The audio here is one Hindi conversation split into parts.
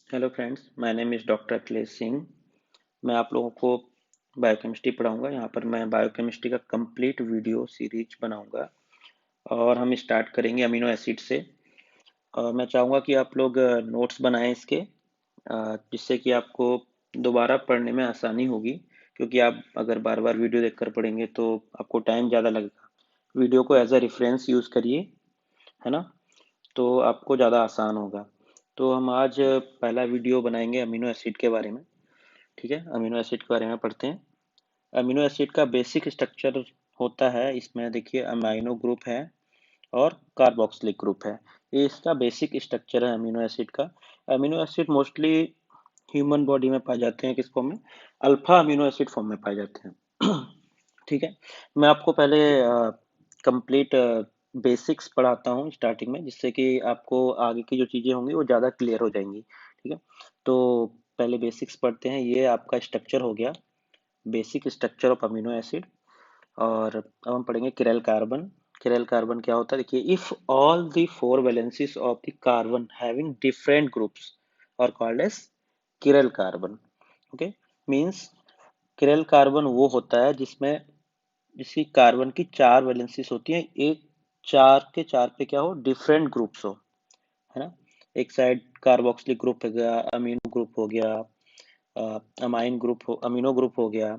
Hello friends, my name is doctor Akhilesh Singh. मैं आप लोगों को बायोकेमिस्ट्री पढ़ाऊंगा। यहाँ पर मैं बायोकेमिस्ट्री का कंप्लीट वीडियो सीरीज बनाऊंगा और हम स्टार्ट करेंगे अमीनो एसिड से। मैं चाहूँगा कि आप लोग नोट्स बनाएं इसके, जिससे कि आपको दोबारा पढ़ने में आसानी होगी, क्योंकि आप अगर बार बार वीडियो देखकर पढ़ेंगे तो आपको टाइम ज़्यादा लगेगा। वीडियो को एज अ रेफरेंस यूज़ करिए, है ना? तो आपको ज़्यादा आसान होगा। तो हम आज पहला वीडियो बनाएंगे अमीनो एसिड के बारे में। ठीक है, अमीनो एसिड के बारे में पढ़ते हैं। अमीनो एसिड का बेसिक स्ट्रक्चर होता है, इसमें देखिए अमाइनो ग्रुप है और कार्बोक्सिलिक ग्रुप है। ये इसका बेसिक स्ट्रक्चर है अमीनो एसिड का। Amino acid mostly human body में पाए जाते हैं, किस फॉर्म में? अल्फा अमीनो एसिड फॉर्म में पाए जाते हैं। ठीक है, मैं आपको पहले कंप्लीट बेसिक्स पढ़ाता हूँ स्टार्टिंग में, जिससे कि आपको आगे की जो चीज़ें होंगी वो ज़्यादा क्लियर हो जाएंगी। ठीक है, तो पहले बेसिक्स पढ़ते हैं। ये आपका स्ट्रक्चर हो गया, basic structure of amino acid. और अब हम पढ़ेंगे किरल कार्बन। किरल कार्बन क्या होता है? देखिए, if all the four valencies of the carbon having different groups और called as chiral carbon. Okay, means chiral carbon वो होता है जिसमें जिसकी कार्बन की चार वैलेंसीज होती हैं, एक चार के चार पे क्या हो, डिफरेंट ग्रुप्स हो, है ना? एक साइड कार्बोक्सिलिक ग्रुप हो गया, अमीनो ग्रुप हो गया, अमाइन ग्रुप हो, अमीनो ग्रुप हो गया।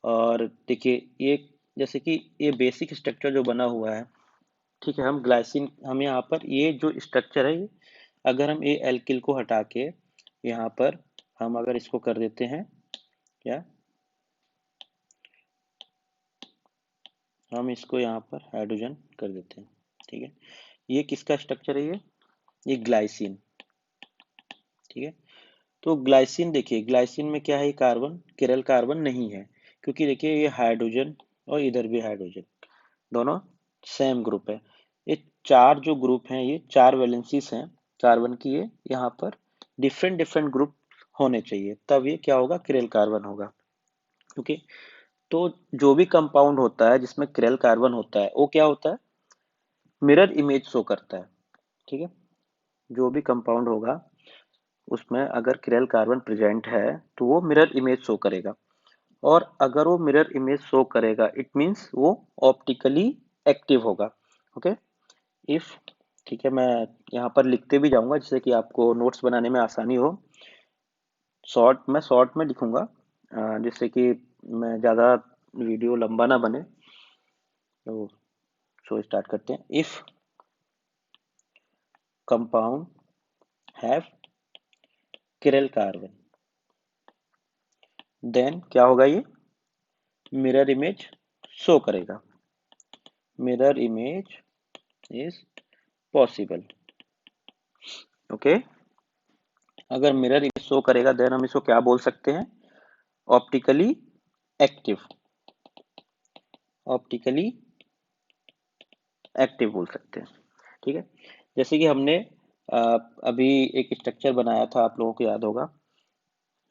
और देखिए ये, जैसे कि ये बेसिक स्ट्रक्चर जो बना हुआ है, ठीक है, हम ग्लाइसिन, हम यहाँ पर ये जो स्ट्रक्चर है, अगर हम ये एल्किल को हटा के यहाँ पर हम अगर इसको कर देते हैं, क्या हम इसको यहाँ पर हाइड्रोजन कर देते हैं। ठीक है, ये किसका स्ट्रक्चर है? ये ग्लाइसिन। ठीक है, तो ग्लाइसिन, देखिए ग्लाइसिन में क्या है? कार्बन, किरल कार्बन नहीं है, क्योंकि देखिए ये हाइड्रोजन और इधर भी हाइड्रोजन, दोनों सेम ग्रुप है। ये चार जो ग्रुप हैं, ये चार वैलेंसीज हैं कार्बन की, ये यहाँ पर डिफरेंट डिफरेंट ग्रुप होने चाहिए, तब ये क्या होगा? किरल कार्बन होगा। ओके, तो जो भी कंपाउंड होता है जिसमें किरल कार्बन होता है, वो क्या होता है? मिरर इमेज शो करता है। ठीक है, जो भी कंपाउंड होगा उसमें अगर किरल कार्बन प्रेजेंट है तो वो मिरर इमेज शो करेगा। और अगर वो मिरर इमेज शो करेगा, इट मीन्स वो ऑप्टिकली एक्टिव होगा। ओके, इफ, ठीक है, मैं यहाँ पर लिखते भी जाऊंगा जिससे कि आपको नोट्स बनाने में आसानी हो। शॉर्ट में लिखूंगा, जिससे कि मैं ज़्यादा वीडियो लंबा ना बने। तो सो स्टार्ट करते हैं। If compound have chiral carbon, then क्या होगा? ये मिरर इमेज शो करेगा। Mirror image is possible. Okay, अगर मिरर इमेज शो करेगा, देन हम इसको क्या बोल सकते हैं? Optically active. ऑप्टिकली एक्टिव बोल सकते हैं। ठीक है, जैसे कि हमने अ, अभी एक स्ट्रक्चर बनाया था, आप लोगों को याद होगा,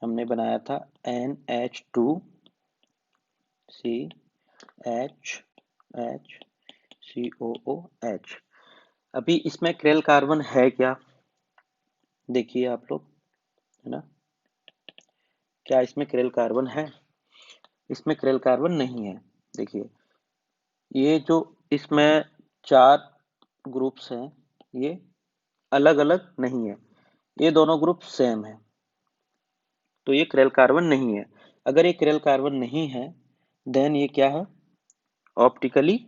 हमने बनाया था NH2CHCOOH। अभी इसमें क्रेल कार्बन है क्या? देखिए आप लोग, है ना, क्या इसमें क्रेल कार्बन है? इसमें क्रेल कार्बन नहीं है। देखिए, ये जो इसमें चार ग्रुप्स हैं, ये अलग अलग नहीं है, ये दोनों ग्रुप सेम है, तो ये क्रेल कार्बन नहीं है। अगर ये क्रेल कार्बन नहीं है, देन ये क्या है? ऑप्टिकली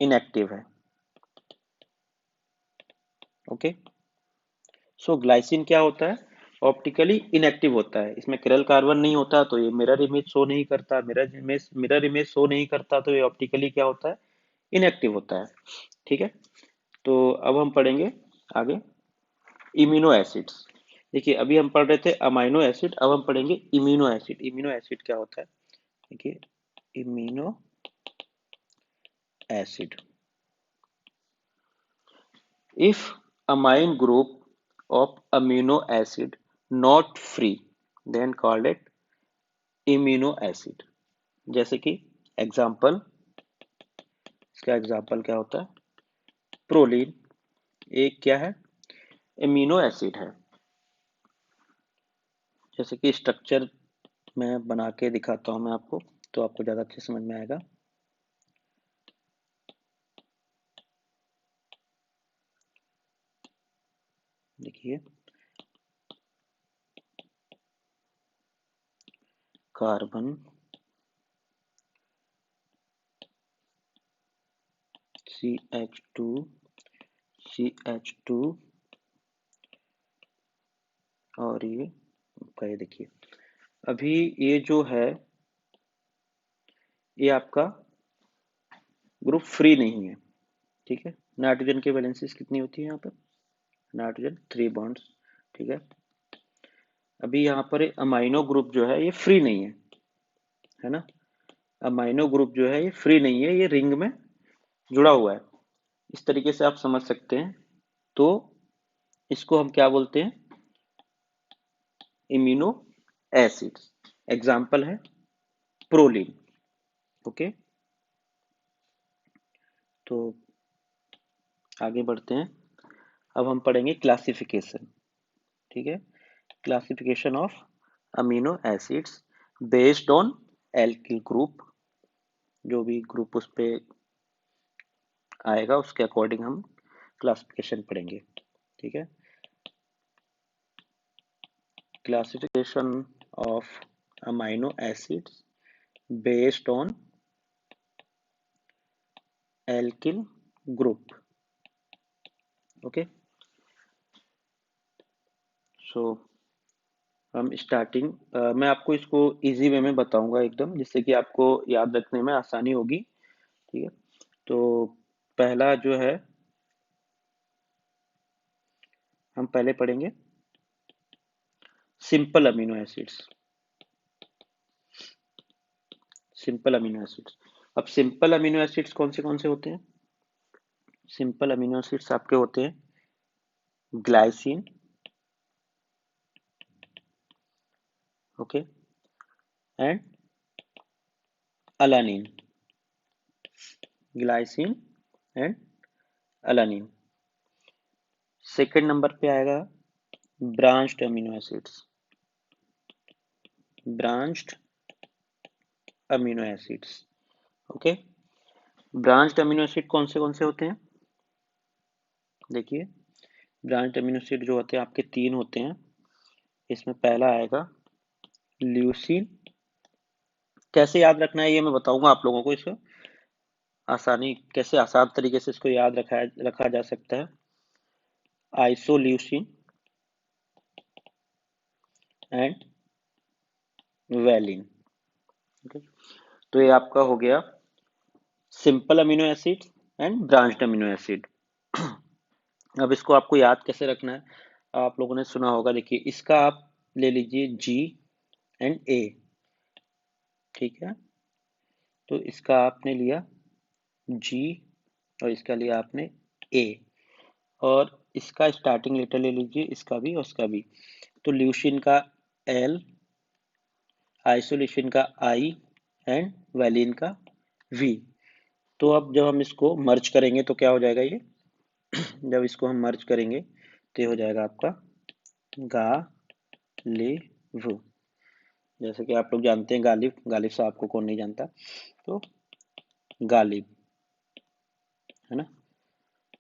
इनएक्टिव है। ओके, सो ग्लाइसिन क्या होता है? ऑप्टिकली इनएक्टिव होता है। इसमें क्रेल कार्बन नहीं होता तो ये मिरर इमेज शो नहीं करता, मिरर इमेज शो नहीं करता, तो ये ऑप्टिकली क्या होता है? इनएक्टिव होता है। ठीक है, तो अब हम पढ़ेंगे आगे इम्यूनो एसिड्स। देखिए, अभी हम पढ़ रहे थे अमाइनो एसिड, अब हम पढ़ेंगे इम्यूनो एसिड। इम्यूनो एसिड क्या होता है? देखिए, immuno acid, if amine group of amino acid not free, then called it immuno acid. जैसे कि एग्जाम्पल, इसका एग्जाम्पल क्या होता है? प्रोलीन एक क्या है? एमिनो एसिड है। जैसे कि स्ट्रक्चर मैं बना के दिखाता हूँ मैं आपको, तो आपको ज़्यादा अच्छे समझ में आएगा। देखिए, कार्बन, CH2, CH2 और ये आपका, ये देखिए अभी ये जो है ये आपका ग्रुप फ्री नहीं है, ठीक है। नाइट्रोजन की वैलेंसीज कितनी होती है यहाँ पर? नाइट्रोजन 3 बॉन्ड्स, ठीक है। अभी यहाँ पर अमाइनो ग्रुप जो है ये फ्री नहीं है ना। अमाइनो ग्रुप जो है ये फ्री नहीं है, ये रिंग में जुड़ा हुआ है। इस तरीके से आप समझ सकते हैं। तो इसको हम क्या बोलते हैं? Immuno acids. एग्जाम्पल है प्रोलीन। ओके, तो आगे बढ़ते हैं। अब हम पढ़ेंगे क्लासिफिकेशन, ठीक है। Classification of amino acids based on alkyl group. जो भी ग्रुप उस पे आएगा उसके अकॉर्डिंग हम क्लासिफिकेशन पढ़ेंगे, ठीक है। Classification of amino acids based on alkyl group. Okay, so हम स्टार्टिंग, मैं आपको इसको इजी वे में बताऊंगा एकदम, जिससे कि आपको याद रखने में आसानी होगी, ठीक है। तो पहला जो है हम पहले पढ़ेंगे simple amino acids. Simple amino acids. अब सिंपल अमीनो एसिड्स कौन से होते हैं? सिंपल अमीनो एसिड्स आपके होते हैं glycine, okay, and alanine. Glycine and alanine. Second number पे आएगा branched amino acids. Branched amino acids, okay. Branched amino acid कौन से होते हैं? देखिए, ब्रांच्ड अमीनो एसिड जो होते हैं आपके 3 होते हैं। इसमें पहला आएगा ल्यूसीन। कैसे याद रखना है ये मैं बताऊंगा आप लोगों को। इसको आसानी कैसे, आसान तरीके से इसको याद रखा जा सकता है। Isoleucine and valine, okay? तो ये आपका हो गया simple amino acid and branched amino acid. अब इसको आपको याद कैसे रखना है? आप लोगों ने सुना होगा, देखिए इसका आप ले लीजिए जी एंड ए, ठीक है। तो इसका आपने लिया जी और इसका लिया आपने ए, और इसका स्टार्टिंग लेटर ले लीजिए, इसका भी और इसका भी। तो ल्यूशिन का एल, आइसोल्यूशिन का आई एंड वैलिन का वी। तो अब जब हम इसको मर्ज करेंगे तो क्या हो जाएगा ये? जब इसको हम मर्ज करेंगे तो ये हो जाएगा आपका गालिब। जैसे कि आप लोग जानते हैं गालिब, गालिब साहब को कौन नहीं जानता। तो गालिब, है ना।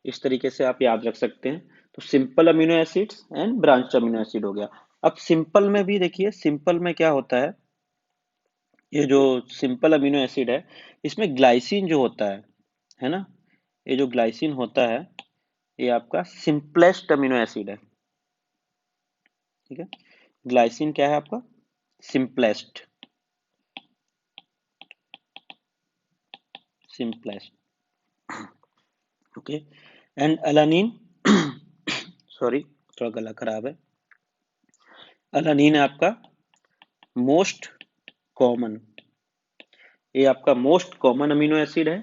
इस तरीके से आप याद रख सकते हैं। तो simple amino acids and branch amino acid हो गया। अब सिंपल में भी देखिए, सिंपल में क्या होता है? ये जो सिंपल अमीनो एसिड है इसमें ग्लाइसिन जो होता है ना, ये जो ग्लाइसिन होता है ये आपका सिंपलेस्ट अमीनो एसिड है, ठीक है। ग्लाइसिन क्या है आपका? Simplest, simplest, okay. And alanine, sorry थोड़ा गला खराब है। अलानिन है आपका मोस्ट कॉमन, ये आपका मोस्ट कॉमन अमीनो एसिड है।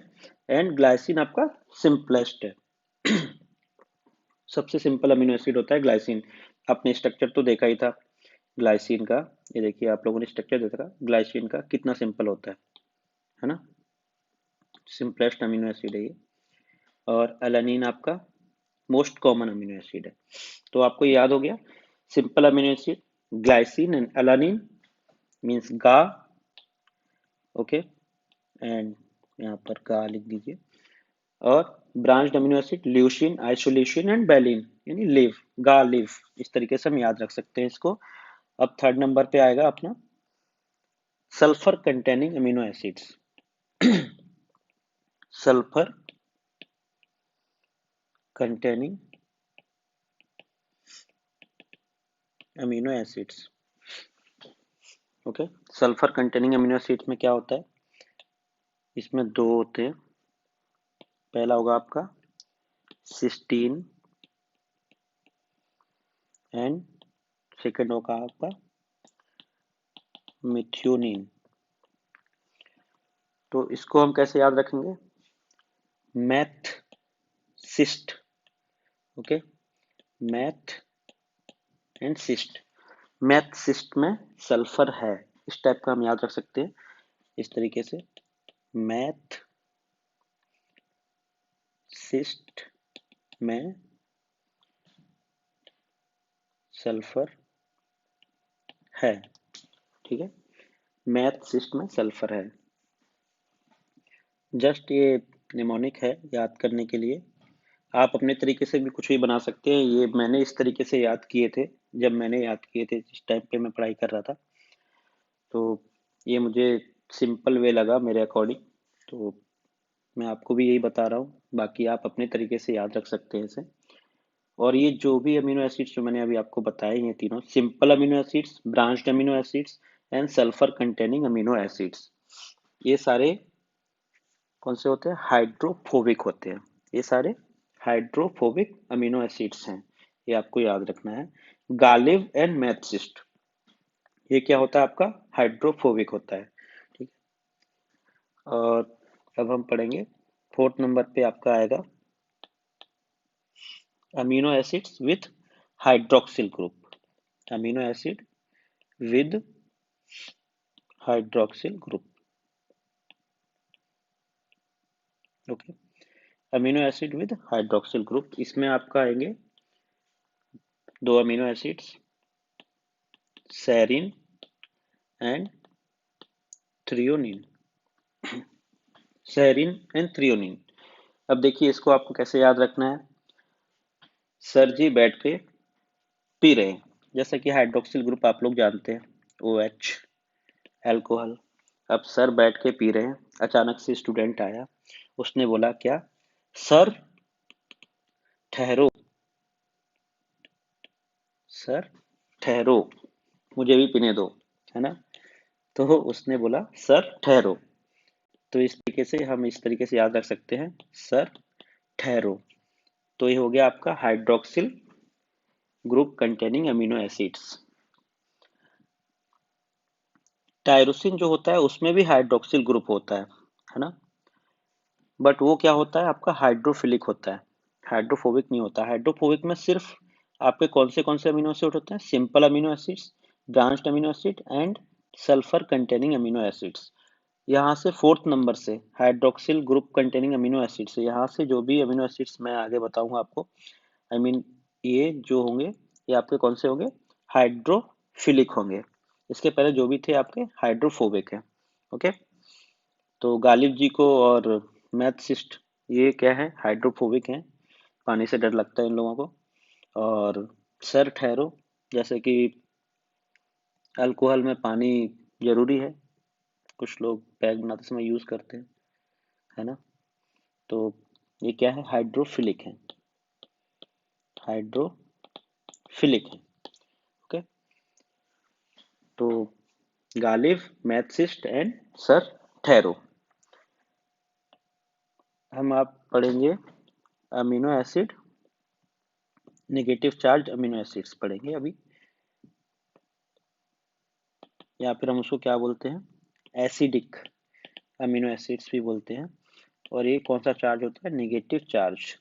एंड ग्लाइसिन आपका सिंपलेस्ट है। सबसे सिंपल अमीनो एसिड होता है ग्लाइसिन। आपने स्ट्रक्चर तो देखा ही था ग्लाइसिन का। ये देखिए आप लोगों ने स्ट्रक्चर देखा ग्लाइसिन का कितना सिंपल होता है ना। सिंपलेस्ट अमीनो एसिड है ये। और एलानिन आपका मोस्ट कॉमन अमीनो एसिड है। तो आपको याद हो गया, simple amino acid glycine and alanine means गा, ओके, एंड यहाँ पर गा लिख दीजिए। और branched amino acid leucine, isoleucine and valine, यानी लिव, गा लिव, इस तरीके से हम याद रख सकते हैं इसको। अब थर्ड नंबर पे आएगा अपना sulphur containing amino acids. Sulphur containing amino acids, okay. Sulphur containing amino acids में क्या होता है, इसमें दो होते हैं। पहला होगा आपका सिस्टीन एंड सेकंड होगा आपका मिथ्योनिन। तो इसको हम कैसे याद रखेंगे, math cyst, okay, math and cyst. Math cyst में सल्फर है, इस टाइप का हम याद रख सकते हैं इस तरीके से, मैथ सिस्ट में सल्फर है, ठीक है, मैथ सिस्ट में सल्फर है। जस्ट ये निमोनिक है याद करने के लिए, आप अपने तरीके से भी कुछ भी बना सकते हैं। ये मैंने इस तरीके से याद किए थे, जब मैंने याद किए थे जिस टाइम पे मैं पढ़ाई कर रहा था, तो ये मुझे सिंपल वे लगा मेरे अकॉर्डिंग, तो मैं आपको भी यही बता रहा हूँ। बाकी आप अपने तरीके से याद रख सकते हैं इसे। और ये जो भी अमीनो एसिड्स जो मैंने अभी आपको बताए, ये तीनों simple amino acids, branched amino acids and sulphur containing amino acids, ये सारे कौन से होते हैं, हाइड्रोफोबिक होते हैं। ये सारे हाइड्रोफोबिक अमीनो एसिड्स हैं, ये आपको याद रखना है। गालिब एंड मैथसिस्ट, ये क्या होता है आपका, हाइड्रोफोबिक होता है, ठीक है। और अब हम पढ़ेंगे फोर्थ नंबर पे आपका आएगा amino acids with hydroxyl group, amino acid with hydroxyl group, okay, amino acid with hydroxyl group. इसमें आपका आएंगे दो amino acids, serine and threonine, serine and threonine. अब देखिए इसको आपको कैसे याद रखना है, सर जी बैठ के पी रहे हैं, जैसा कि हाइड्रोक्सिल ग्रुप आप लोग जानते हैं, OH, अल्कोहल। अब सर बैठ के पी रहे हैं, अचानक से स्टूडेंट आया, उसने बोला क्या, सर ठहरो, सर ठहरो, मुझे भी पीने दो, है ना। तो उसने बोला सर ठहरो, तो इस तरीके से हम इस तरीके से याद रख सकते हैं, सर ठहरो। तो ये हो गया आपका hydroxyl group containing amino acids. Tyrosine जो होता है उसमें भी हाइड्रोक्सिल ग्रुप होता है ना, बट वो क्या होता है आपका, हाइड्रोफिलिक होता है, हाइड्रोफोबिक नहीं होता। हाइड्रोफोबिक में सिर्फ आपके कौन से अमीनो एसिड होते हैं, simple amino acids, branched amino acid and sulphur containing amino acids. यहाँ से फोर्थ नंबर से hydroxyl group containing amino acids, यहाँ से जो भी अमीनो एसिड्स मैं आगे बताऊंगा आपको, आई मीन ये जो होंगे ये आपके कौन से होंगे, हाइड्रोफिलिक होंगे। इसके पहले जो भी थे आपके हाइड्रोफोबिक है, ओके। तो गालिब जी को और मैथसिस्ट, ये क्या है, हाइड्रोफोबिक हैं, पानी से डर लगता है इन लोगों को। और सर ठहरो, जैसे कि अल्कोहल में पानी जरूरी है, कुछ लोग पैक बनाते समय यूज करते हैं, है ना। तो ये क्या है, हाइड्रोफिलिक है, हाइड्रोफिलिक है, ओके। तो गालिब, मैथसिस्ट एंड सर ठहरो। हम आप पढ़ेंगे amino acid, negative charge amino acids पढ़ेंगे अभी, या फिर हम उसको क्या बोलते हैं, एसिडिक अमीनो एसिड्स भी बोलते हैं। और ये कौन सा चार्ज होता है, नेगेटिव चार्ज,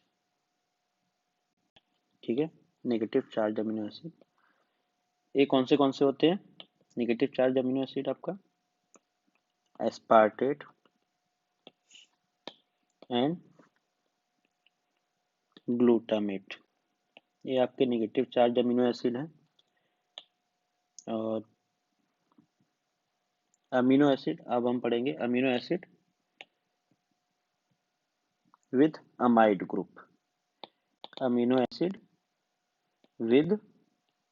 ठीक है, नेगेटिव चार्ज अमीनो एसिड। ये कौन से होते हैं नेगेटिव चार्ज अमीनो एसिड आपका, एस्पार्टेट एंड ग्लूटामेट, ये आपके नेगेटिव चार्ज अमीनो एसिड है। और अमीनो एसिड, अब हम पढ़ेंगे amino acid with amide group, amino acid with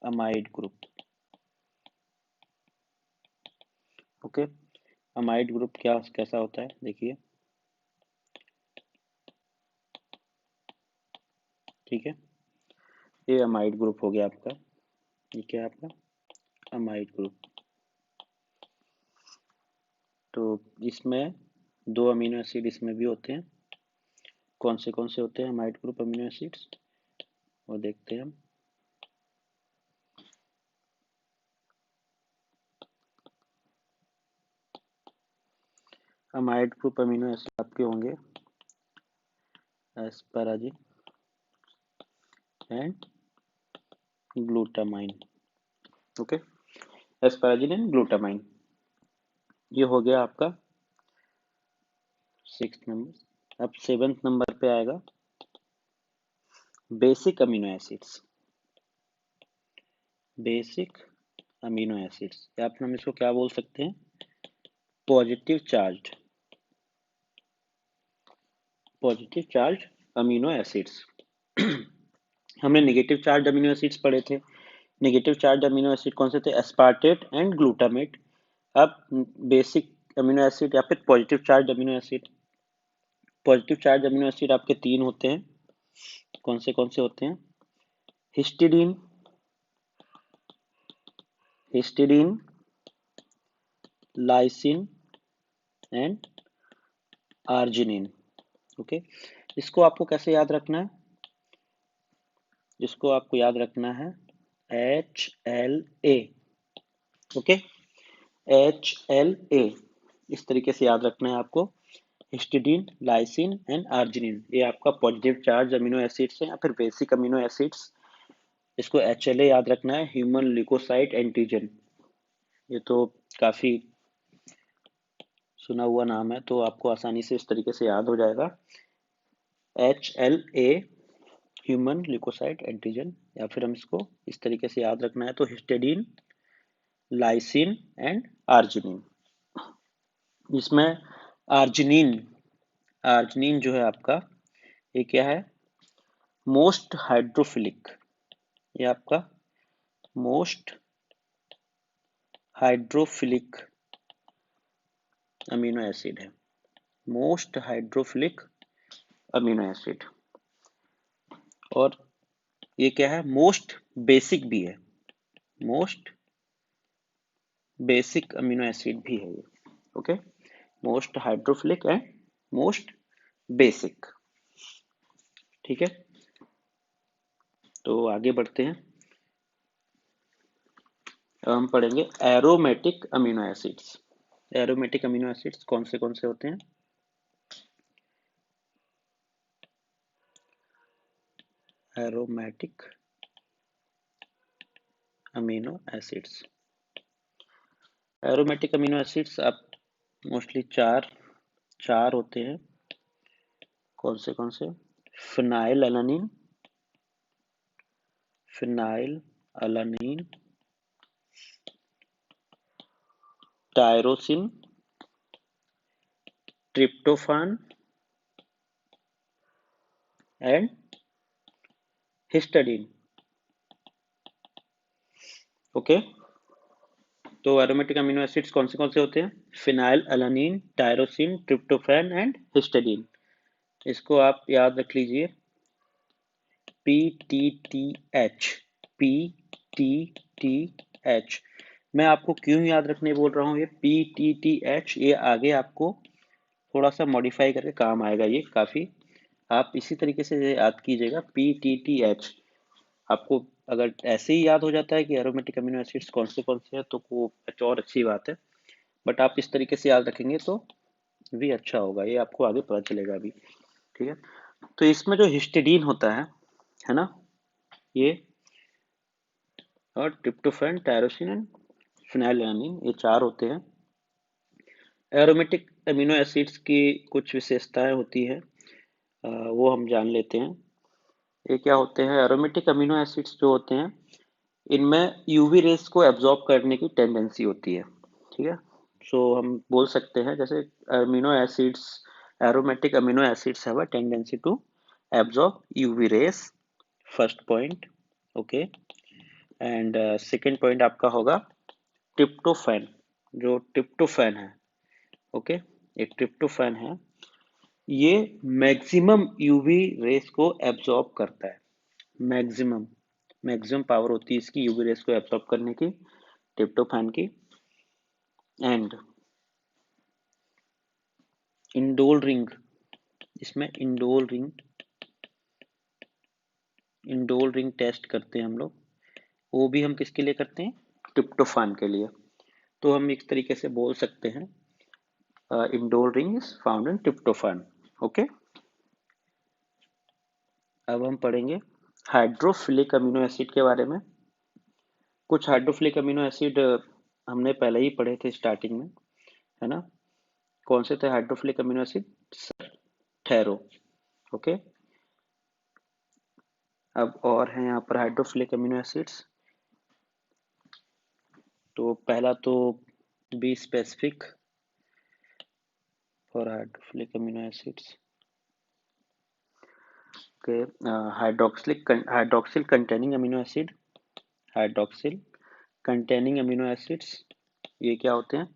amide group. Okay, amide group क्या कैसा होता है देखिए, ठीक है, ये अमाइड ग्रुप हो गया आपका, ये क्या है आपका अमाइड ग्रुप। तो इसमें दो अमीनो एसिड इसमें भी होते हैं, कौन से होते हैं अमाइड ग्रुप अमीनो एसिड्स, वो देखते हैं हम। अमाइड ग्रुप अमीनो एसिड आपके होंगे asparagine and glutamine. Okay, asparagine and glutamine, ये हो गया आपका 6th नंबर। अब 7th नंबर पे आएगा basic amino acids, basic amino acids, या फिर हम इसको क्या बोल सकते हैं, positive charge, positive charge amino acids. हमने नेगेटिव चार्ज अमीनो एसिड्स पढ़े थे, नेगेटिव चार्ज अमीनो एसिड कौन से थे, एस्पार्टेट एंड ग्लूटामेट। अब बेसिक अमीनो एसिड या फिर positive charge amino acid, positive charge amino acid आपके 3 होते हैं, कौन से होते हैं, histidine, histidine, lysine and arginine. Okay, इसको आपको कैसे याद रखना है, इसको आपको याद रखना है HLA। ओके, HLA इस तरीके से याद रखना है आपको, हिस्टिडीन, लाइसिन एंड आर्जिनिन, ये आपका पॉजिटिव चार्ज अमीनो एसिड्स है या फिर बेसिक अमीनो एसिड्स। इसको HLA याद रखना है, ह्यूमन ल्यूकोसाइट एंटीजन, ये तो काफी सुना हुआ नाम है, तो आपको आसानी से इस तरीके से याद हो जाएगा, HLA ह्यूमन ल्यूकोसाइट एंटीजन, या फिर हम इसको इस तरीके से याद रखना है तो हिस्टिडीन, लाइसिन एंड आर्जिनिन। इसमें आर्जिनिन, आर्जिनिन जो है आपका, ये क्या है, मोस्ट हाइड्रोफिलिक, ये आपका मोस्ट हाइड्रोफिलिक अमीनो एसिड है, मोस्ट हाइड्रोफिलिक अमीनो एसिड। और ये क्या है, मोस्ट बेसिक भी है, मोस्ट बेसिक अमीनो एसिड भी है ये। Okay, most hydrophilic and most basic, ठीक है। तो आगे बढ़ते हैं, हम पढ़ेंगे aromatic amino acids. Aromatic amino acids कौन से होते हैं, aromatic amino acids, aromatic amino acids आप मोस्टली चार होते हैं, कौन से, phenyl alanine, phenyl alanine, tyrosine, tryptophan and histidine. Okay, तो एरोमेटिक अमीनो एसिड्स कौन से होते हैं, phenyl alanine, tyrosine, tryptophan and histidine. इसको आप याद रख लीजिए, PTTH, PTTH। मैं आपको क्यों याद रखने बोल रहा हूँ ये PTTH, ये आगे आपको थोड़ा सा मॉडिफाई करके काम आएगा, ये काफी, आप इसी तरीके से याद कीजिएगा PTTH। आपको अगर ऐसे ही याद हो जाता है कि एरोमेटिक अमीनो एसिड्स कौन से हैं तो वो और अच्छी बात है, बट आप इस तरीके से याद रखेंगे तो भी अच्छा होगा, ये आपको आगे पता चलेगा अभी, ठीक है। तो इसमें जो हिस्टिडीन होता है ना, ये, और ट्रिप्टोफैन, टायरोसिन एंड फिनाइलएलानिन, ये 4 होते हैं। एरोमेटिक अमीनो एसिड्स की कुछ विशेषताएं होती है, वो हम जान लेते हैं। ये क्या होते हैं, एरोमेटिक अमीनो एसिड्स जो होते हैं इनमें यूवी रेस को एब्जॉर्ब करने की टेंडेंसी होती है। ठीक है, सो हम बोल सकते हैं जैसे amino acids, aromatic amino acids have a tendency to absorb UV rays, first point. Okay, and second point आपका होगा ट्रिप्टोफैन। जो ट्रिप्टोफैन है, ओके, एक ट्रिप्टोफैन है, ये मैक्सिमम यूवी रेस को एब्जॉर्ब करता है। मैक्सिमम मैक्सिमम पावर होती है इसकी यूवी रेस को एब्जॉर्ब करने की, ट्रिप्टोफैन की। एंड इंडोल रिंग, इसमें इंडोल रिंग टेस्ट करते हैं हम लोग, वो भी हम किसके लिए करते हैं, ट्रिप्टोफैन के लिए। तो हम इस तरीके से बोल सकते हैं indole ring is found in tryptophan. Okay, अब हम पढ़ेंगे हाइड्रोफिलिक अमीनो एसिड के बारे में। कुछ हाइड्रोफिलिक अमीनो एसिड हमने पहले ही पढ़े थे स्टार्टिंग में, है ना। कौन से थे हाइड्रोफिलिक अमीनो एसिड, ठहरो। ओके, अब और हैं यहाँ पर हाइड्रोफिलिक अमीनो एसिड्स। तो पहला तो be specific for hydrophilic amino acids. Okay, hydroxyl containing amino acid, hydroxyl containing amino acids, ये क्या होते हैं,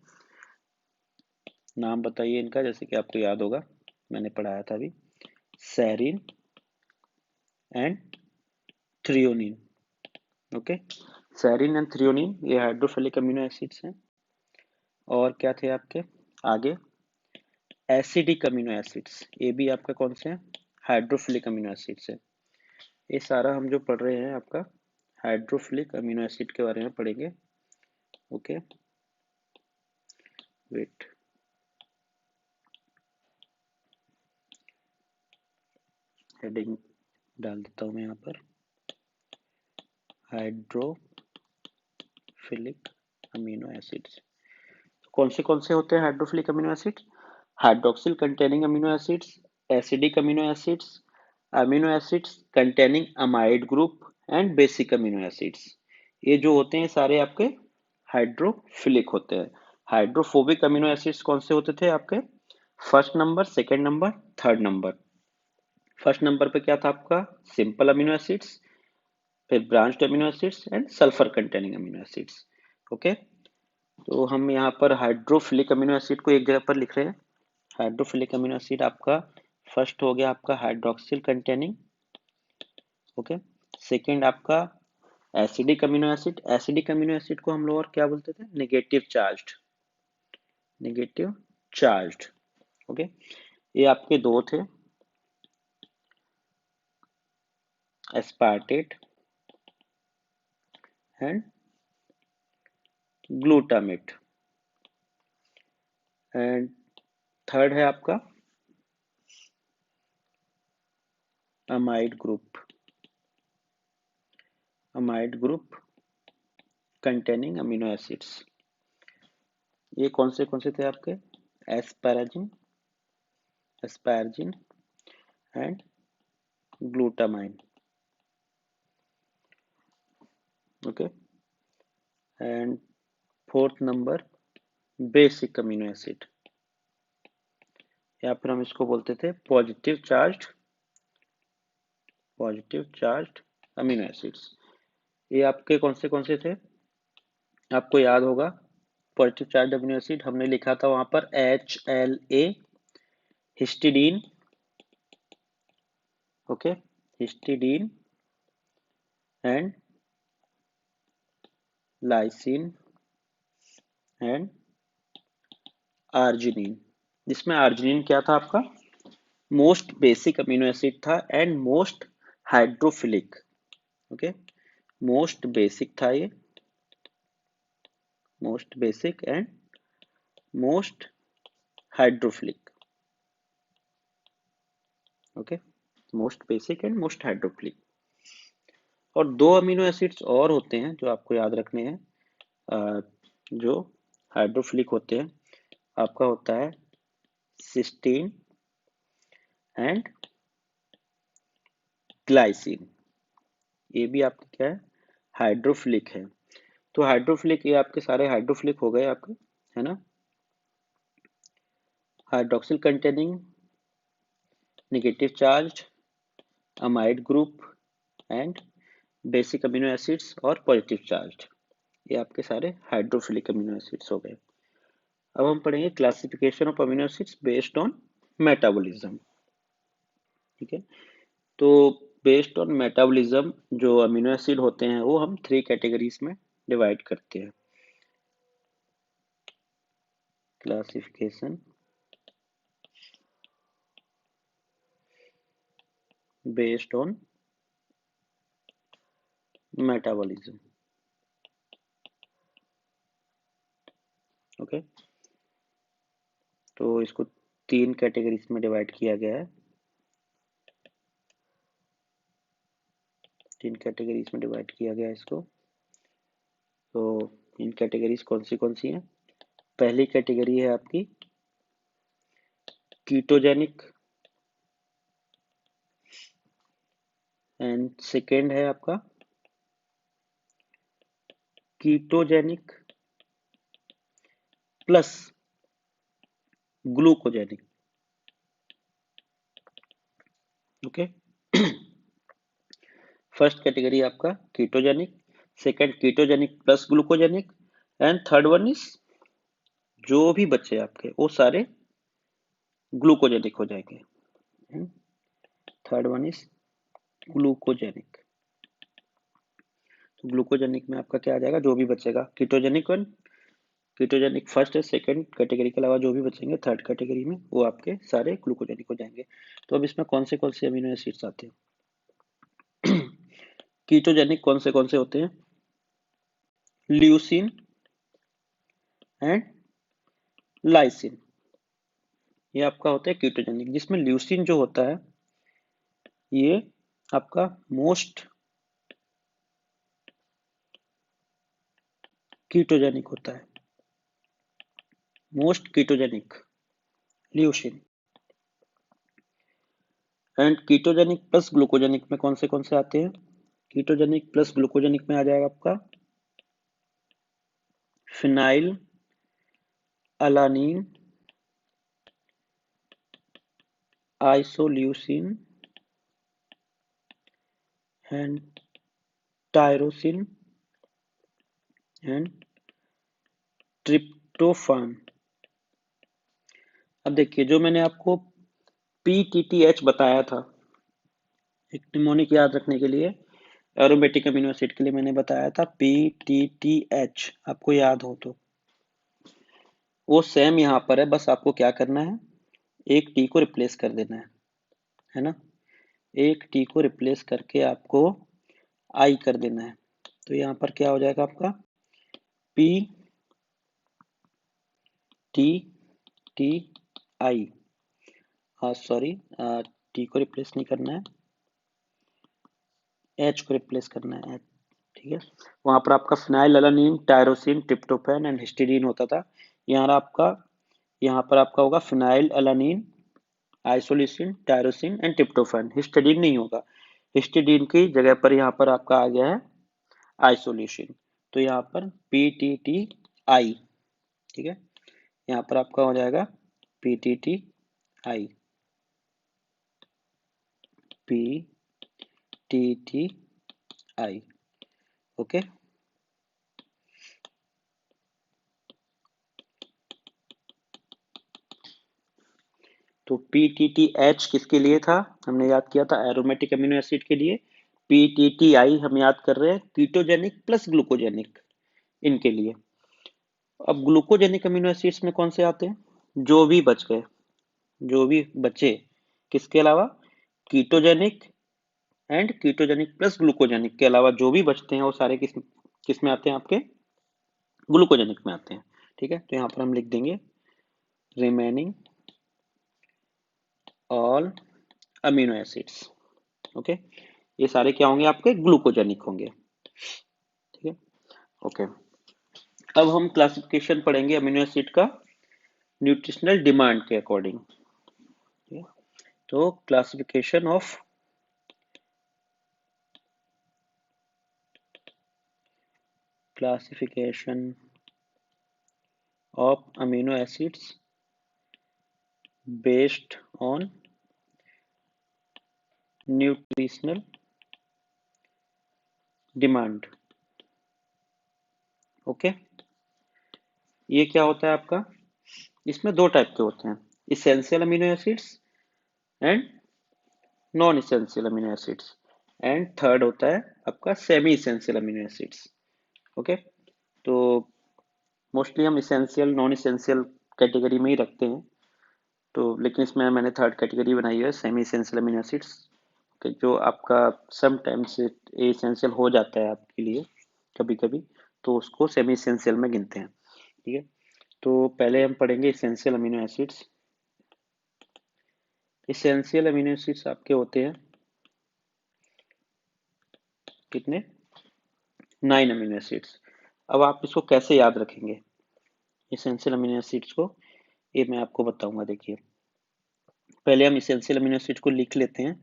नाम बताइए इनका, जैसे कि आपको याद होगा मैंने पढ़ाया था अभी, serine and threonine. Okay, serine and threonine ये हाइड्रोफिलिक अमीनो एसिड्स हैं। और क्या थे आपके आगे, एसिडिक अमीनो एसिड्स, ये भी आपका कौन से हैं, हाइड्रोफिलिक अमीनो एसिड्स है। ये सारा हम जो पढ़ रहे हैं आपका हाइड्रोफिलिक अमीनो एसिड के बारे में पढ़ेंगे। ओके, वेट, हेडिंग डाल देता हूँ मैं यहाँ पर, हाइड्रोफिलिक अमीनो एसिड्स। कौन से होते हैं hydrophilic amino acids, hydroxyl containing amino acids, acidic amino acids containing amide group and basic amino acids. ये जो होते हैं सारे आपके हाइड्रोफिलिक होते हैं। हाइड्रोफोबिक अमीनो एसिड्स कौन से होते थे आपके, first number, second number, third number. First number पे क्या था आपका, सिंपल अमीनो एसिड्स, फिर branched amino acids and sulphur containing amino acids. Okay, तो हम यहाँ पर हाइड्रोफिलिक अमीनो एसिड को एक जगह पर लिख रहे हैं। हाइड्रोफिलिक अमीनो एसिड आपका फर्स्ट हो गया आपका हाइड्रोक्सिल कंटेनिंग। ओके, सेकेंड आपका acidic amino acid, acidic amino acid को हम लोग और क्या बोलते थे, negative charged, negative charged. Okay, ये आपके दो थे, aspartate and glutamate. And third है आपका amide group, amide group containing amino acids. ये कौन से थे आपके, asparagine, asparagine and glutamine. Okay, and fourth number basic amino acid, या फिर हम इसको बोलते थे पॉजिटिव चार्ज्ड अमीनो एसिड्स। ये आपके कौन से थे, आपको याद होगा पॉजिटिव चार्ज अमीनो एसिड हमने लिखा था वहां पर HLA, histidine. Okay, histidine and lysine and arginine, जिसमें आर्जिनिन क्या था आपका, मोस्ट बेसिक अमीनो एसिड था and most hydrophilic. Okay, most basic था ये, most basic and most hydrophilic. Okay, most basic and most hydrophilic. और दो अमीनो एसिड्स और होते हैं जो आपको याद रखने हैं, जो हाइड्रोफिलिक होते हैं, आपका होता है सिस्टीन एंड ग्लाइसिन, ये भी आपके क्या है, हाइड्रोफिलिक है। तो हाइड्रोफिलिक, ये आपके सारे हाइड्रोफिलिक हो गए आपके, है ना। Hydroxyl containing negative charge amide group and basic amino acids और पॉजिटिव चार्ज, ये आपके सारे हाइड्रोफिलिक अमीनो एसिड्स हो गए। अब हम पढ़ेंगे classification of amino acids based on metabolism. ठीक है, तो बेस्ड ऑन मेटाबॉलिज्म जो अमीनो एसिड होते हैं वो हम 3 कैटेगरीज में डिवाइड करते हैं। Classification based on metabolism. Okay, तो इसको 3 कैटेगरीज में डिवाइड किया गया है। 3 कैटेगरीज में डिवाइड किया गया है इसको। तो इन कैटेगरीज कौन सी हैं? पहली कैटेगरी है आपकी कीटोजेनिक, एंड सेकेंड है आपका ketogenic plus glucogenic. Okay, first category आपका ketogenic, second ketogenic plus glucogenic, and third one is जो भी बचे आपके वो सारे ग्लूकोजेनिक हो जाएंगे। Third one is glucogenic. तो ग्लूकोजेनिक में आपका क्या आ जाएगा, जो भी बचेगा कीटोजेनिक वन, कीटोजेनिक फर्स्ट है, सेकंड कैटेगरी के अलावा जो भी बचेंगे थर्ड कैटेगरी में वो आपके सारे ग्लूकोजेनिक हो जाएंगे। तो अब इसमें कौन से अमीनो एसिड्स आते हैं? कीटोजेनिक कौन से होते हैं? ल्यूसीन एंड लाइसिन, ये आपका होता है कीटोजेनिक, जिसमें ल्यूसीन जो होता है ये आपका मोस्ट कीटोजेनिक होता है, most ketogenic leucine. And ketogenic plus glucogenic में कौन से आते हैं? कीटोजेनिक प्लस ग्लूकोजेनिक में आ जाएगा आपका phenylalanine isoleucine and tyrosine and tryptophan. अब देखिए, जो मैंने आपको PTTH बताया था, एक निमोनिक याद रखने के लिए, एरोमेटिक अमीनो एसिड के लिए मैंने बताया था PTTH, आपको याद हो तो वो सेम यहाँ पर है, बस आपको क्या करना है, एक टी को रिप्लेस कर देना है ना। एक टी को रिप्लेस करके आपको आई कर देना है। तो यहाँ पर क्या हो जाएगा आपका P T T I, sorry, T को रिप्लेस नहीं करना है, एच को रिप्लेस करना है, एच। ठीक है, वहां पर आपका phenylalanine tyrosine tryptophan and histidine होता था। यहाँ पर आपका होगा phenylalanine isoleucine tyrosine and tryptophan, histidine नहीं होगा। हिस्टीडीन की जगह पर यहाँ पर आपका आ गया है आइसोल्यूसिन। तो यहाँ पर PTTI, ठीक है, यहाँ पर आपका हो जाएगा PTTI, PTTI। ओके, तो PTTH किसके लिए था, हमने याद किया था एरोमेटिक अमीनो एसिड के लिए। PTTI हम याद कर रहे हैं कीटोजेनिक प्लस ग्लूकोजेनिक, इनके लिए। अब ग्लूकोजेनिक अमीनो एसिड्स में कौन से आते हैं? जो भी बच गए, जो भी बचे, किसके अलावा? Ketogenic and ketogenic plus glucogenic के अलावा जो भी बचते हैं वो सारे किस में आते हैं? आपके ग्लूकोजेनिक में आते हैं। ठीक है, तो यहाँ पर हम लिख देंगे remaining all amino acids. Okay, ये सारे क्या होंगे? आपके ग्लूकोजेनिक होंगे। ठीक है, ओके। अब हम क्लासिफिकेशन पढ़ेंगे अमीनो एसिड का न्यूट्रिशनल डिमांड के अकॉर्डिंग। तो classification of classification of amino acids based on nutritional demand. Okay, ये क्या होता है आपका, इसमें दो टाइप के होते हैं, essential amino acids and non essential amino acids, and third होता है आपका semi essential amino acids. Okay, तो मोस्टली हम इसेंशियल नॉन इसेंशियल कैटेगरी में ही रखते हैं, तो लेकिन इसमें मैंने थर्ड कैटेगरी बनाई है सेमी इसेंशियल अमीनो एसिड्स, जो आपका सम टाइम्स इसेंशियल हो जाता है आपके लिए कभी कभी, तो उसको सेमी इसेंशियल में गिनते हैं। ठीक है, तो पहले हम पढ़ेंगे essential amino acids. Essential amino acids आपके होते हैं कितने, 9 अमीनो एसिड्स। अब आप इसको कैसे याद रखेंगे इसेंशियल अमीनो एसिड्स को, ये मैं आपको बताऊंगा। देखिए, पहले हम इसेंशियल अमीनो एसिड्स को लिख लेते हैं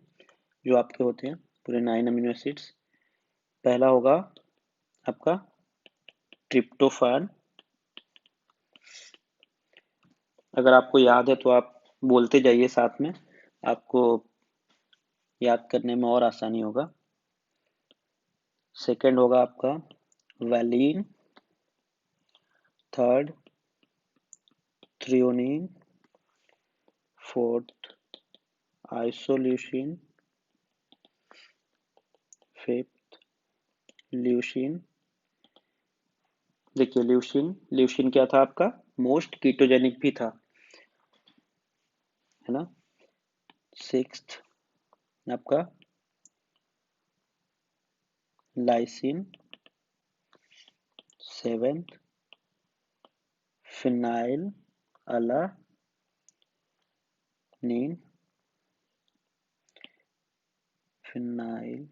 जो आपके होते हैं पूरे 9 अमीनो एसिड्स। पहला होगा आपका ट्रिप्टोफान, अगर आपको याद है तो आप बोलते जाइए साथ में, आपको याद करने में और आसानी होगा। सेकंड होगा आपका valine, third threonine, fourth isoleucine, fifth leucine. देखिए ल्यूसिन, ल्यूसिन क्या था आपका, मोस्ट कीटोजेनिक भी था, है ना। सिक्स्थ आपका lysine, seventh phenylalanine, phenyl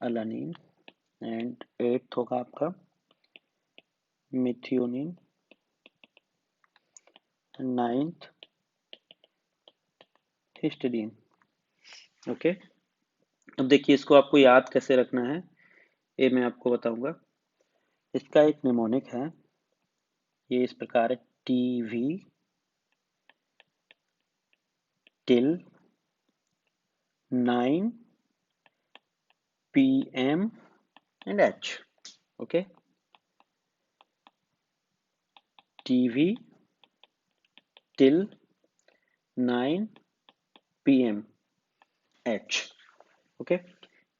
अलानीन, and eighth होगा आपका मिथियोनिन, नाइन्थ हिस्टीडीन। ओके, अब देखिए इसको आपको याद कैसे रखना है, ये मैं आपको बताऊंगा। इसका एक निमोनिक है, ये इस प्रकार है, TV till 9 PM and H. Okay, TV till 9 PM H. Okay,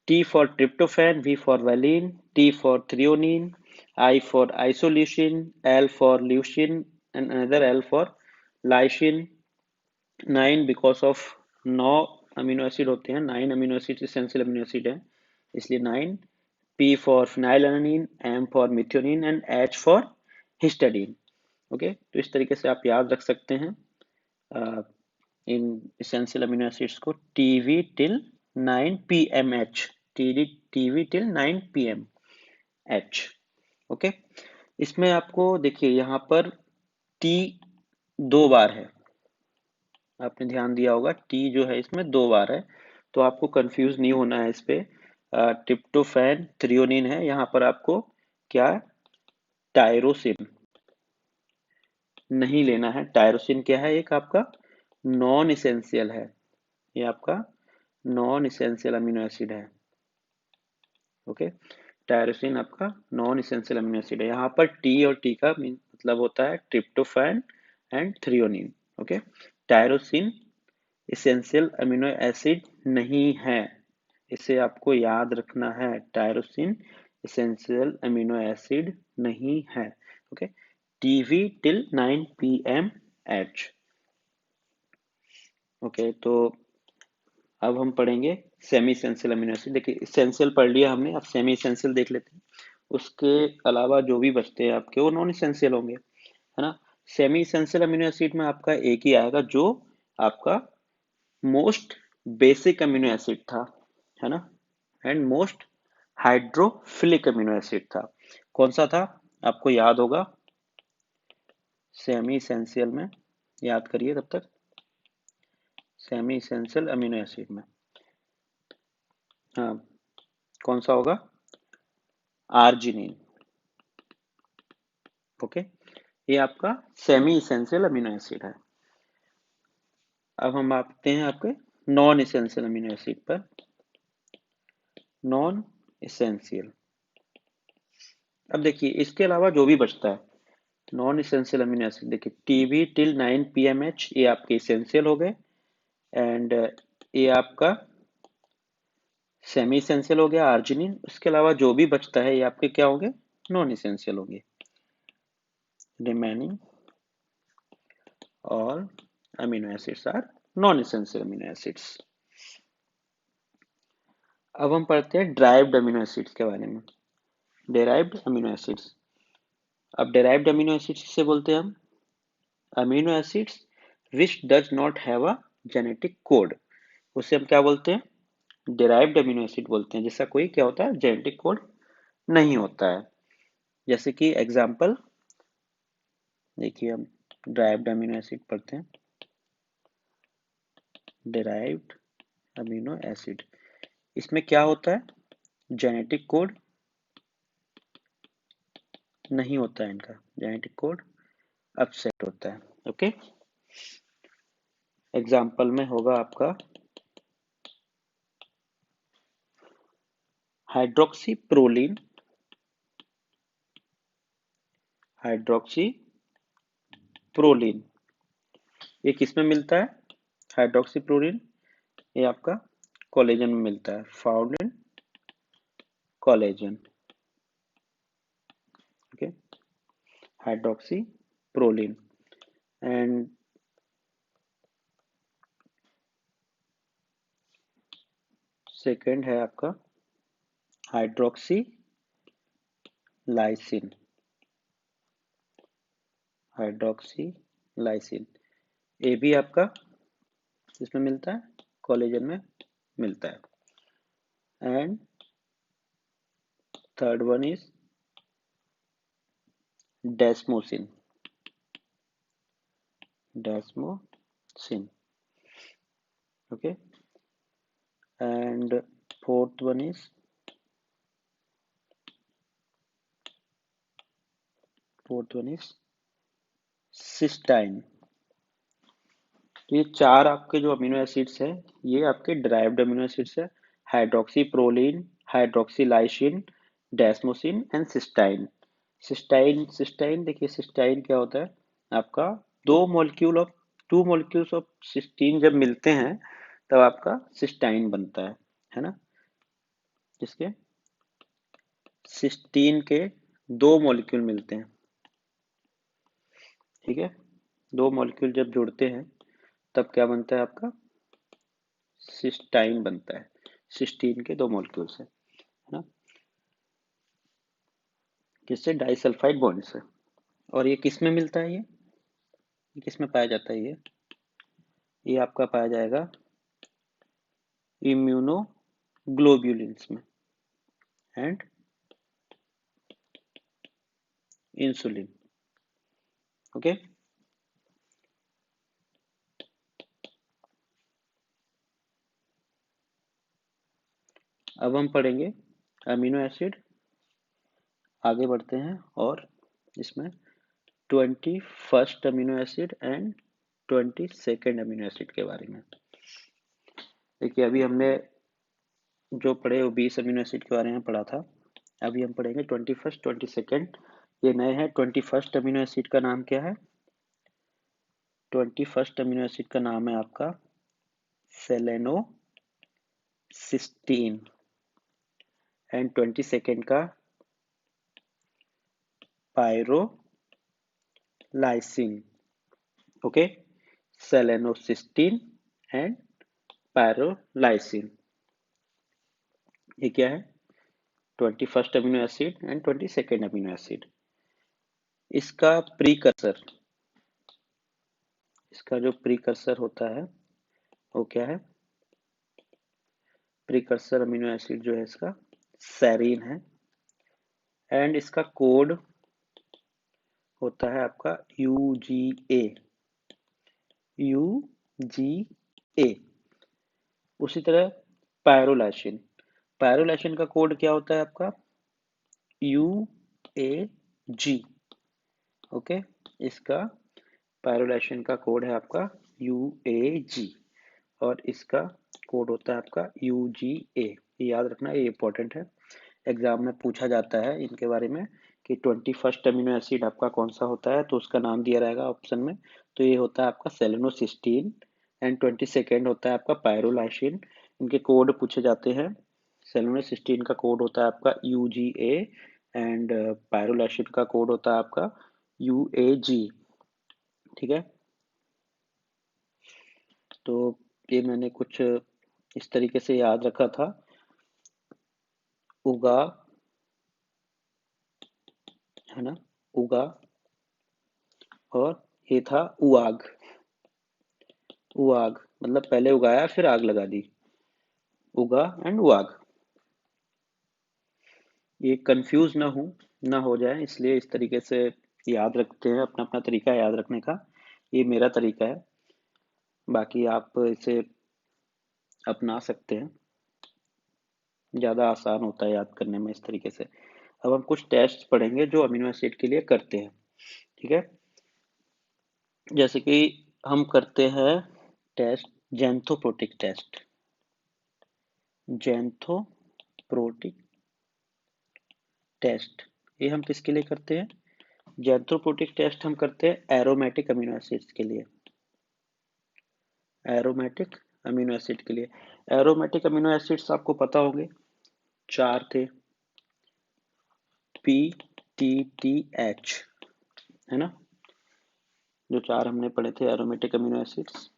T for tryptophan, V for valine, T for threonine, I for isoleucine, L for leucine, and another L for lysine। 9 because of 9 amino acid होते हैं, 9 amino acid essential amino acid है, इसलिए 9। P for phenylalanine, M for methionine and H for histidine। Okay, तो इस तरीके से आप याद रख सकते हैं इन इसेंशियल अमीनो एसिड्स को, TV till 9 PMH, TV till 9 PMH। Okay, इसमें आपको देखिए यहाँ पर टी 2 बार है, आपने ध्यान दिया होगा टी जो है इसमें 2 बार है, तो आपको कंफ्यूज नहीं होना है इस पे। ट्रिप्टोफैन थ्रियोनिन है, यहाँ पर आपको क्या, टायरोसिन नहीं लेना है। टायरोसिन क्या है, एक आपका नॉन इसेंशियल है, ये आपका नॉन इसेंशियल अमीनो एसिड है। ओके, टायरोसिन आपका नॉन इसेंशियल अमीनो एसिड है। यहाँ पर टी और टी का मतलब होता है tryptophan and threonine. Okay, tyrosine essential amino acid नहीं है, इसे आपको याद रखना है, टायरोसिन इसेंशियल अमीनो एसिड नहीं है। Okay, TV till 9 PMH। Okay, तो अब हम पढ़ेंगे सेमी इसेंशियल अमीनो एसिड। देखिए इसेंशियल पढ़ लिया हमने, अब सेमी इसेंशियल देख लेते हैं। उसके अलावा जो भी बचते हैं आपके वो नॉन इसेंशियल होंगे, है ना। सेमी इसेंशियल अमीनो एसिड में आपका एक ही आएगा जो आपका मोस्ट बेसिक अमीनो एसिड था, है ना, and most hydrophilic amino acid था। कौन सा था आपको याद होगा, सेमी इसेंशियल में, याद करिए तब तक, सेमी इसेंशियल अमीनो एसिड में हाँ, कौन सा होगा? आर्जिनिन। ओके, ये आपका सेमी इसेंशियल अमीनो एसिड है। अब हम आते हैं आपके नॉन इसेंशियल अमीनो एसिड पर। नॉन इसेंशियल, अब देखिए इसके अलावा जो भी बचता है नॉन इसेंशियल अमीनो एसिड, देखिए टीबी टिल 9 PMH ये आपके इसेंशियल हो गए, एंड ये आपका सेमी इसेंशियल हो गया आर्जिनिन। उसके अलावा जो भी बचता है ये आपके क्या होंगे? नॉन इसेंशियल होंगे। Remaining all amino acids are non essential amino acids. अब हम पढ़ते हैं ड्राइव्ड अमीनो एसिड्स के बारे में। डेराइव्ड अमीनो एसिड्स, अब डेराइव्ड अमीनो एसिड्स किसे बोलते हैं हम? Amino acids which does not have a genetic code, उसे हम क्या बोलते हैं? डेराइव्ड अमीनो एसिड बोलते हैं, जिसका कोई क्या होता है? जेनेटिक कोड नहीं होता है। जैसे कि एग्जांपल देखिए, हम ड्राइव्ड अमीनो एसिड पढ़ते हैं। डेराइव्ड अमीनो एसिड, इसमें क्या होता है? जेनेटिक कोड नहीं होता है इनका, जेनेटिक कोड अपसेट होता है। ओके, एग्जांपल में होगा आपका हाइड्रोक्सी प्रोलीन, हाइड्रोक्सी प्रोलीन, ये किस में मिलता है? हाइड्रोक्सी प्रोलीन ये आपका कोलेजन में मिलता है, found in collagen. Okay, hydroxy proline. And second है आपका हाइड्रोक्सी लाइसिन, हाइड्रोक्सी लाइसिन, ये भी आपका इसमें मिलता है, कोलेजन में मिलता है। And third one is डेस्मोसिन, डेस्मोसिन। Okay, and fourth one is cysteine. तो ये चार आपके जो अमीनो एसिड्स हैं ये आपके ड्राइव्ड अमीनो एसिड्स है, hydroxy proline, hydroxy lysine, डेस्मोसिन and cysteine. Cysteine, cysteine देखिए सिस्टाइन क्या होता है आपका? टू मॉलिक्यूल्स ऑफ सिस्टीन जब मिलते हैं तब आपका सिस्टाइन बनता है ना? जिसके सिस्टीन के दो मॉलिक्यूल मिलते हैं, ठीक है, दो मॉलिक्यूल जब जुड़ते हैं तब क्या बनता है आपका? सिस्टाइन बनता है, सिस्टीन के दो मॉलिक्यूल से, है ना? किससे? डाइसल्फाइड बॉन्ड से। और ये किस में मिलता है? ये किस में पाया जाता है? ये आपका पाया जाएगा इम्यूनोग्लोब्युलिन्स में एंड इंसुलिन। ओके, अब हम पढ़ेंगे अमीनो एसिड, आगे बढ़ते हैं और इसमें 21st amino acid and 22nd amino acid के बारे में। देखिए अभी हमने जो पढ़े वो 20 अमीनो एसिड के बारे में पढ़ा था, अभी हम पढ़ेंगे 21st 22nd, ये नए हैं। 21st अमीनो एसिड का नाम क्या है? 21st अमीनो एसिड का नाम है आपका सेलेनोसिस्टीन, एंड 22nd का पायरोलाइसिन। ओके, सेलेनोसिस्टीन एंड पायरोलाइसिन, ये क्या है? 21st amino acid and 22nd amino acid. इसका प्रीकर्सर, इसका जो प्रीकर्सर होता है वो क्या है? प्रीकर्सर अमीनो एसिड जो है इसका सेरीन है, एंड इसका कोड होता है आपका UGA, UGA। उसी तरह पायरोलाइसिन, पायरोलैशन का कोड क्या होता है आपका? UAG। ओके, इसका पायरोलैशन का कोड है आपका UAG और इसका कोड होता है आपका UGA। ये याद रखना, ये इंपॉर्टेंट है, एग्जाम में पूछा जाता है इनके बारे में कि 21st अमीनो एसिड आपका कौन सा होता है, तो उसका नाम दिया रहेगा ऑप्शन में। तो ये होता है आपका सेलेनोसिस्टीन एंड 22nd होता है आपका पायरोलाइसिन। इनके कोड पूछे जाते हैं। सेलेनोसिस्टीन का कोड होता है आपका UGA एंड पायरोलाइसिन का कोड होता है आपका UAG। ठीक है, तो ये मैंने कुछ इस तरीके से याद रखा था। उगा, है ना, उगा, और ये था उआग। उआग मतलब पहले उगाया फिर आग लगा दी, उगा एंड उआग। ये कंफ्यूज ना हो जाए, इसलिए इस तरीके से याद रखते हैं, अपना अपना तरीका है याद रखने का। ये मेरा तरीका है, बाकी आप इसे अपना सकते हैं, ज़्यादा आसान होता है याद करने में इस तरीके से। अब हम कुछ टेस्ट पढ़ेंगे जो अमीनो एसिड के लिए करते हैं। ठीक है, जैसे कि हम करते हैं test xanthoproteic test. Xanthoproteic test, ये हम किसके लिए करते हैं? जेंथोप्रोटिक टेस्ट हम करते हैं एरोमेटिक अमीनो एसिड्स के लिए। एरोमेटिक अमीनो एसिड के लिए, एरोमेटिक अमीनो एसिड्स आपको पता होंगे, 4 थे, PTTH, है ना, जो 4 हमने पढ़े थे aromatic amino acids,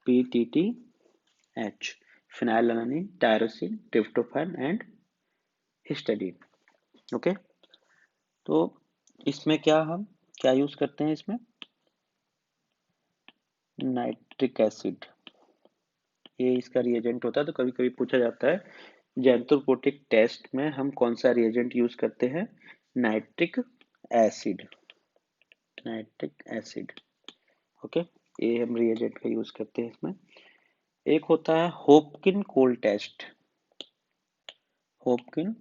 PTTH, phenylalanine, tyrosine, tryptophan and histidine. Okay, तो इसमें हम क्या यूज करते हैं? इसमें नाइट्रिक एसिड, ये इसका रिएजेंट होता है। तो कभी कभी पूछा जाता है जेंथोप्रोटिक टेस्ट में हम कौन सा रिएजेंट यूज करते हैं? Nitric acid. Nitric acid, okay, ये हम रिएजेंट का यूज करते हैं इसमें। एक होता है Hopkins cold test. Hopkins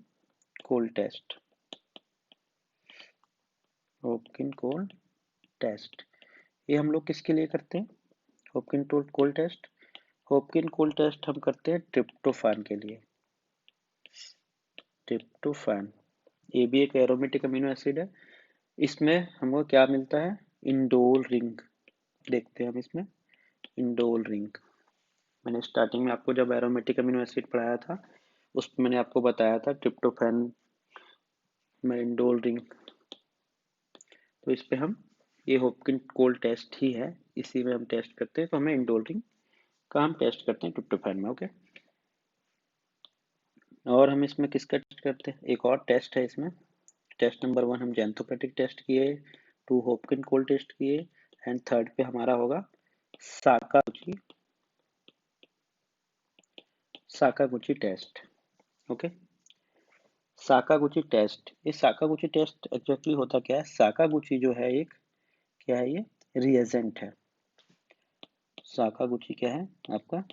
cold test, Hopkins cold test, ये हम लोग किसके लिए करते हैं? Hopkins cold test, Hopkins cold test हम करते हैं ट्रिप्टोफैन के लिए। ट्रिप्टोफैन, ये भी एक एरोमेटिक अमीनो एसिड है। इसमें हमको क्या मिलता है? Indole ring. देखते हैं हम इसमें इंडोल रिंग। मैंने स्टार्टिंग में आपको जब एरोमेटिक अमीनो एसिड पढ़ाया था उसमें मैंने आपको बताया था ट्रिप्टोफैन में इंडोल रिंग। तो इस पे हम, ये होपकिन कोल्ड टेस्ट ही है, इसी में हम टेस्ट करते हैं। तो हमें इंडोल रिंग का हम टेस्ट करते हैं ट्रिप्टोफैन में। ओके, और हम इसमें किसका टेस्ट करते हैं? एक और टेस्ट है इसमें, टेस्ट नंबर 1 हम जेंथोपेटिक टेस्ट किए, 2 होपकिन कोल्ड टेस्ट किए, एंड थर्ड पे हमारा होगा Sakaguchi, Sakaguchi test. Okay, Sakaguchi test, ये साकागुची टेस्ट एग्जैक्टली होता क्या है? साकागुची जो है एक, क्या है ये? रिएजेंट है। साकागुची क्या है आपका?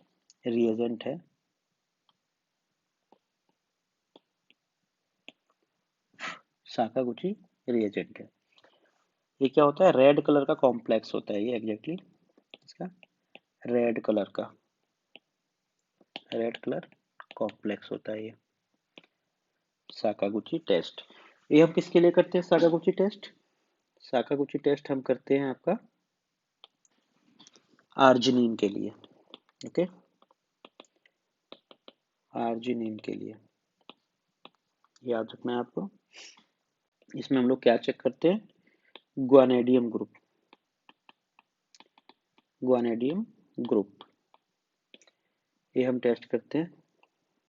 रिएजेंट है। साकागुची रिएजेंट है। ये क्या होता है? रेड कलर का कॉम्प्लेक्स होता है ये, एग्जैक्टली इसका रेड कलर का, रेड कलर कॉम्प्लेक्स होता है ये साकागुची टेस्ट। ये हम किसके लिए करते हैं साकागुची टेस्ट? साकागुची टेस्ट हम करते हैं आपका आर्जिनिन के लिए। ओके, आर्जिनिन के लिए याद रखना है आपको। इसमें हम लोग क्या चेक करते हैं? ग्वानेडियम ग्रुप, ग्वानेडियम ग्रुप, ये हम टेस्ट करते हैं